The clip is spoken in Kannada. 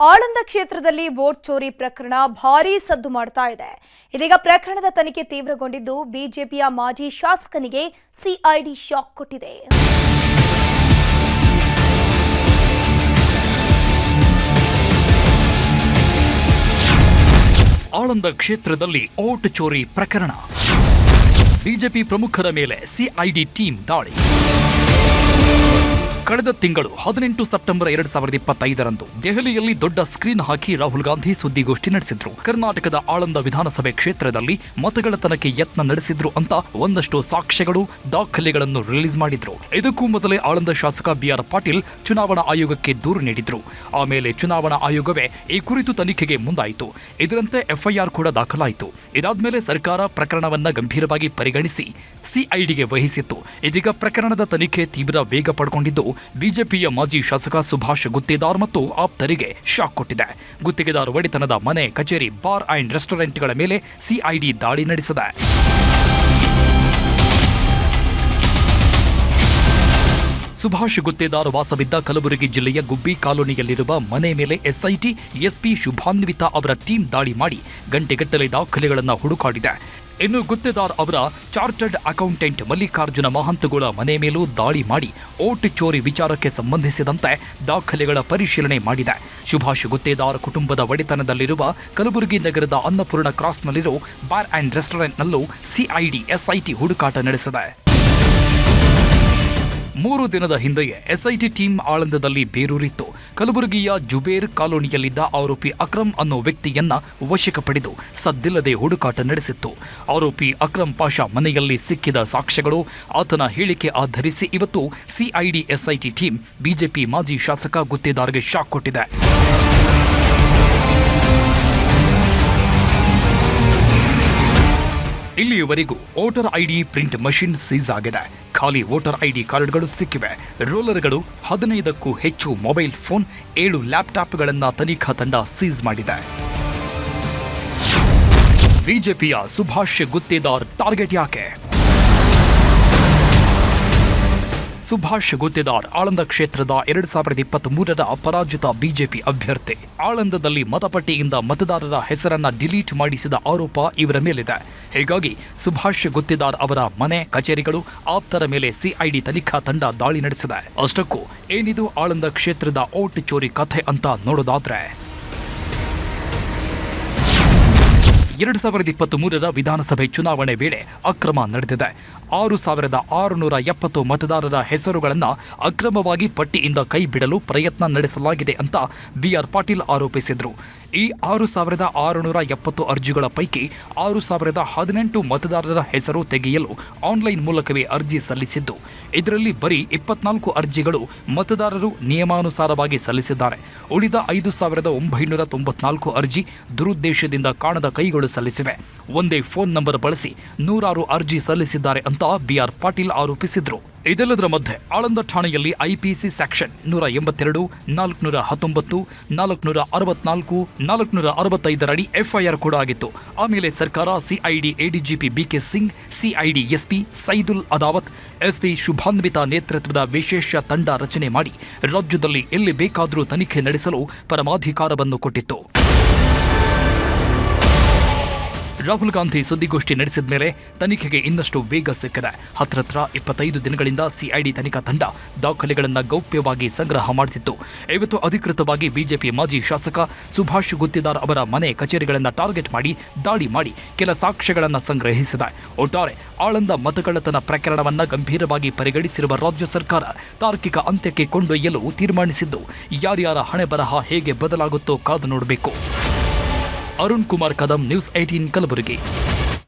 ಆಳಂದ ಕ್ಷೇತ್ರದಲ್ಲಿ ವೋಟ್ ಚೋರಿ ಪ್ರಕರಣ ಭಾರೀ ಸದ್ದು ಮಾಡ್ತಾ ಇದೆ. ಇದೀಗ ಪ್ರಕರಣದ ತನಿಖೆ ತೀವ್ರಗೊಂಡಿದ್ದು ಬಿಜೆಪಿಯ ಮಾಜಿ ಶಾಸಕನಿಗೆ ಸಿಐಡಿ ಶಾಕ್ ಕೊಟ್ಟಿದೆ. ಆಳಂದ ಕ್ಷೇತ್ರದಲ್ಲಿ ವೋಟ್ ಚೋರಿ ಪ್ರಕರಣ. ಬಿಜೆಪಿ ಪ್ರಮುಖರ ಮೇಲೆ ಸಿಐಡಿ ಟೀಮ್ ದಾಳಿ. ಕಳೆದ ತಿಂಗಳು 18 ಸೆಪ್ಟೆಂಬರ್ 2025ರಂದು ದೆಹಲಿಯಲ್ಲಿ ದೊಡ್ಡ ಸ್ಕ್ರೀನ್ ಹಾಕಿ ರಾಹುಲ್ ಗಾಂಧಿ ಸುದ್ದಿಗೋಷ್ಠಿ ನಡೆಸಿದ್ರು. ಕರ್ನಾಟಕದ ಆಳಂದ ವಿಧಾನಸಭೆ ಕ್ಷೇತ್ರದಲ್ಲಿ ಮತಗಳ್ಳತನಕ್ಕೆ ಯತ್ನ ನಡೆಸಿದ್ರು ಅಂತ ಒಂದಷ್ಟು ಸಾಕ್ಷ್ಯಗಳು, ದಾಖಲೆಗಳನ್ನು ರಿಲೀಸ್ ಮಾಡಿದ್ರು. ಇದಕ್ಕೂ ಮೊದಲೇ ಆಳಂದ ಶಾಸಕ ಬಿಆರ್ ಪಾಟೀಲ್ ಚುನಾವಣಾ ಆಯೋಗಕ್ಕೆ ದೂರು ನೀಡಿದ್ರು. ಆಮೇಲೆ ಚುನಾವಣಾ ಆಯೋಗವೇ ಈ ಕುರಿತು ತನಿಖೆಗೆ ಮುಂದಾಯಿತು. ಇದರಂತೆ ಎಫ್ಐಆರ್ ಕೂಡ ದಾಖಲಾಯಿತು. ಇದಾದ್ಮೇಲೆ ಸರ್ಕಾರ ಪ್ರಕರಣವನ್ನ ಗಂಭೀರವಾಗಿ ಪರಿಗಣಿಸಿ ಸಿಐಡಿಗೆ ವಹಿಸಿತ್ತು. ಇದೀಗ ಪ್ರಕರಣದ ತನಿಖೆ ತೀವ್ರ ವೇಗ ಪಡ್ಕೊಂಡಿದ್ದು ಬಿಜೆಪಿಯ ಮಾಜಿ ಶಾಸಕ ಸುಭಾಷ್ ಗುತ್ತೇದಾರ್ ಮತ್ತು ಆಪ್ತರಿಗೆ ಶಾಕ್ ಕೊಟ್ಟಿದೆ. ಗುತ್ತಿಗೆದಾರ್ ಒಡೆತನದ ಮನೆ, ಕಚೇರಿ, ಬಾರ್ ಅಂಡ್ ರೆಸ್ಟೋರೆಂಟ್ಗಳ ಮೇಲೆ ಸಿಐಡಿ ದಾಳಿ ನಡೆಸಿದೆ. ಸುಭಾಷ್ ಗುತ್ತೇದಾರ್ ವಾಸವಿದ್ದ ಕಲಬುರಗಿ ಜಿಲ್ಲೆಯ ಗುಬ್ಬಿ ಕಾಲೋನಿಯಲ್ಲಿರುವ ಮನೆ ಮೇಲೆ ಎಸ್ಐಟಿ ಎಸ್ಪಿ ಶುಭಾನ್ವಿತಾ ಅವರ ಟೀಮ್ ದಾಳಿ ಮಾಡಿ ಗಂಟೆಗಟ್ಟಲೆ ದಾಖಲೆಗಳನ್ನು ಹುಡುಕಾಡಿದೆ. ಇನ್ನು ಗುತ್ತೇದಾರ್ ಅವರ ಚಾರ್ಟರ್ಡ್ ಅಕೌಂಟೆಂಟ್ ಮಲ್ಲಿಕಾರ್ಜುನ ಮಹಂತಗುಳ ಮನೆ ಮೇಲೂ ದಾಳಿ ಮಾಡಿ ವೋಟ್ ಚೋರಿ ವಿಚಾರಕ್ಕೆ ಸಂಬಂಧಿಸಿದಂತೆ ದಾಖಲೆಗಳ ಪರಿಶೀಲನೆ ಮಾಡಿದೆ. ಸುಭಾಷ್ ಗುತ್ತೇದಾರ್ ಕುಟುಂಬದ ಒಡೆತನದಲ್ಲಿರುವ ಕಲಬುರಗಿ ನಗರದ ಅನ್ನಪೂರ್ಣ ಕ್ರಾಸ್ನಲ್ಲಿರೋ ಬಾರ್ ಅಂಡ್ ರೆಸ್ಟೋರೆಂಟ್ನಲ್ಲೂ ಸಿಐಡಿ ಎಸ್ಐಟಿ ಹುಡುಕಾಟ ನಡೆಸಿದೆ. 3 ದಿನದ ಹಿಂದೆಯೇ ಎಸ್ಐಟಿ ಟೀಮ್ ಆಳಂದದಲ್ಲಿ ಬೇರೂರಿತ್ತು. ಕಲಬುರಗಿಯ ಜುಬೇರ್ ಕಾಲೋನಿಯಲ್ಲಿದ್ದ ಆರೋಪಿ ಅಕ್ರಮ್ ಅನ್ನೋ ವ್ಯಕ್ತಿಯನ್ನ ವಶಕ್ಕೆ ಪಡೆದು ಸದ್ದಿಲ್ಲದೆ ಹುಡುಕಾಟ ನಡೆಸಿತ್ತು. ಆರೋಪಿ ಅಕ್ರಮ್ ಪಾಷಾ ಮನೆಯಲ್ಲಿ ಸಿಕ್ಕಿದ ಸಾಕ್ಷ್ಯಗಳು, ಆತನ ಹೇಳಿಕೆ ಆಧರಿಸಿ ಇವತ್ತು ಸಿಐಡಿ ಎಸ್ಐಟಿ ಟೀಮ್ ಬಿಜೆಪಿ ಮಾಜಿ ಶಾಸಕ ಗುತ್ತೇದಾರ್ಗೆ ಶಾಕ್ ಕೊಟ್ಟಿದೆ. ಇಲ್ಲಿಯವರೆಗೂ voter ID print machine seize ಆಗಿದೆ. ಖಾಲಿ ವೋಟರ್ ಐಡಿ ಕಾರ್ಡ್ಗಳು ಸಿಕ್ಕಿವೆ. ರೋಲರ್ಗಳು, 15ಕ್ಕೂ ಹೆಚ್ಚು ಮೊಬೈಲ್ ಫೋನ್, 7 ಲ್ಯಾಪ್ಟಾಪ್ಗಳನ್ನು ತನಿಖಾ ತಂಡ ಸೀಸ್ ಮಾಡಿದೆ. ಬಿಜೆಪಿಯ ಸುಭಾಷ್ ಗುತ್ತೇದಾರ್ ಟಾರ್ಗೆಟ್ ಯಾಕೆ? ಸುಭಾಷ್ ಗುತ್ತೇದಾರ್ ಆಳಂದ ಕ್ಷೇತ್ರದ 2023ರ ಪರಾಜಿತ ಬಿಜೆಪಿ ಅಭ್ಯರ್ಥಿ. ಆಳಂದದಲ್ಲಿ ಮತಪಟ್ಟಿಯಿಂದ ಮತದಾರರ ಹೆಸರನ್ನ ಡಿಲೀಟ್ ಮಾಡಿಸಿದ ಆರೋಪ ಇವರ ಮೇಲಿದೆ. ಹೀಗಾಗಿ ಸುಭಾಷ್ ಗುತ್ತೇದಾರ್ ಅವರ ಮನೆ, ಕಚೇರಿಗಳು, ಆಪ್ತರ ಮೇಲೆ ಸಿಐಡಿ ತನಿಖಾ ತಂಡ ದಾಳಿ ನಡೆಸಿದೆ. ಅಷ್ಟಕ್ಕೂ ಏನಿದು ಆಳಂದ ಕ್ಷೇತ್ರದ ವೋಟ್ ಚೋರಿ ಕಥೆ ಅಂತ ನೋಡೋದಾದ್ರೆ, 2023ರ ವಿಧಾನಸಭೆ ಚುನಾವಣೆ ವೇಳೆ ಅಕ್ರಮ ನಡೆದಿದೆ. 6,670 ಮತದಾರರ ಹೆಸರುಗಳನ್ನು ಅಕ್ರಮವಾಗಿ ಪಟ್ಟಿಯಿಂದ ಕೈ ಬಿಡಲು ಪ್ರಯತ್ನ ನಡೆಸಲಾಗಿದೆ ಅಂತ ಬಿಆರ್ ಪಾಟೀಲ್ ಆರೋಪಿಸಿದರು. ಈ 6,670 ಅರ್ಜಿಗಳ ಪೈಕಿ 6,018 ಮತದಾರರ ಹೆಸರು ತೆಗೆಯಲು ಆನ್ಲೈನ್ ಮೂಲಕವೇ ಅರ್ಜಿ ಸಲ್ಲಿಸಿದ್ದು, ಇದರಲ್ಲಿ ಬರೀ 24 ಅರ್ಜಿಗಳು ಮತದಾರರು ನಿಯಮಾನುಸಾರವಾಗಿ ಸಲ್ಲಿಸಿದ್ದಾರೆ. ಉಳಿದ 5,994 ಅರ್ಜಿ ದುರುದ್ದೇಶದಿಂದ ಕಾಣದ ಕೈಗಳು ಸಲ್ಲಿಸಿವೆ. ಒಂದೇ ಫೋನ್ ನಂಬರ್ ಬಳಸಿ 100 ಅರ್ಜಿ ಸಲ್ಲಿಸಿದ್ದಾರೆ ಅಂತ ಬಿಆರ್ ಪಾಟೀಲ್ ಆರೋಪಿಸಿದ್ರು. ಇದೆಲ್ಲದರ ಮಧ್ಯೆ ಆಳಂದ ಠಾಣೆಯಲ್ಲಿ ಐಪಿಸಿ ಸೆಕ್ಷನ್ 182, 419, 464, 465 ಅಡಿ ಎಫ್ಐಆರ್ ಕೂಡ ಆಗಿತ್ತು. ಆಮೇಲೆ ಸರ್ಕಾರ CID ADGP BK Singh, CID SP Saidul Adavath, SP Shubhanvita ನೇತೃತ್ವದ ವಿಶೇಷ ತಂಡ ರಚನೆ ಮಾಡಿ ರಾಜ್ಯದಲ್ಲಿ ಎಲ್ಲಿ ಬೇಕಾದರೂ ತನಿಖೆ ನಡೆಸಲು ಪರಮಾಧಿಕಾರವನ್ನು ಕೊಟ್ಟಿತ್ತು. ರಾಹುಲ್ ಗಾಂಧಿ ಸುದ್ದಿಗೋಷ್ಠಿ ನಡೆಸಿದ ಮೇಲೆ ತನಿಖೆಗೆ ಇನ್ನಷ್ಟು ವೇಗ ಸಿಕ್ಕಿದೆ. ಹತ್ರ 25 ದಿನಗಳಿಂದ ಸಿಐಡಿ ತನಿಖಾ ತಂಡ ದಾಖಲೆಗಳನ್ನು ಗೌಪ್ಯವಾಗಿ ಸಂಗ್ರಹ ಮಾಡುತ್ತಿತ್ತು. ಇವತ್ತು ಅಧಿಕೃತವಾಗಿ ಬಿಜೆಪಿ ಮಾಜಿ ಶಾಸಕ ಸುಭಾಷ್ ಗುತ್ತೇದಾರ್ ಅವರ ಮನೆ, ಕಚೇರಿಗಳನ್ನು ಟಾರ್ಗೆಟ್ ಮಾಡಿ ದಾಳಿ ಮಾಡಿ ಕೆಲ ಸಾಕ್ಷ್ಯಗಳನ್ನು ಸಂಗ್ರಹಿಸಿದೆ. ಒಟ್ಟಾರೆ ಆಳಂದ ಮತಗಳ್ಳತನ ಪ್ರಕರಣವನ್ನು ಗಂಭೀರವಾಗಿ ಪರಿಗಣಿಸಿರುವ ರಾಜ್ಯ ಸರ್ಕಾರ ತಾರ್ಕಿಕ ಅಂತ್ಯಕ್ಕೆ ಕೊಂಡೊಯ್ಯಲು ತೀರ್ಮಾನಿಸಿದ್ದು, ಯಾರ್ಯಾರ ಹಣೆ ಬರಹ ಹೇಗೆ ಬದಲಾಗುತ್ತೋ ಕಾದು ನೋಡಬೇಕು. ಅರುಣ್ ಕುಮಾರ್ ಕದಂ, ನ್ಯೂಸ್ 18 ಕಲಬುರಗಿ.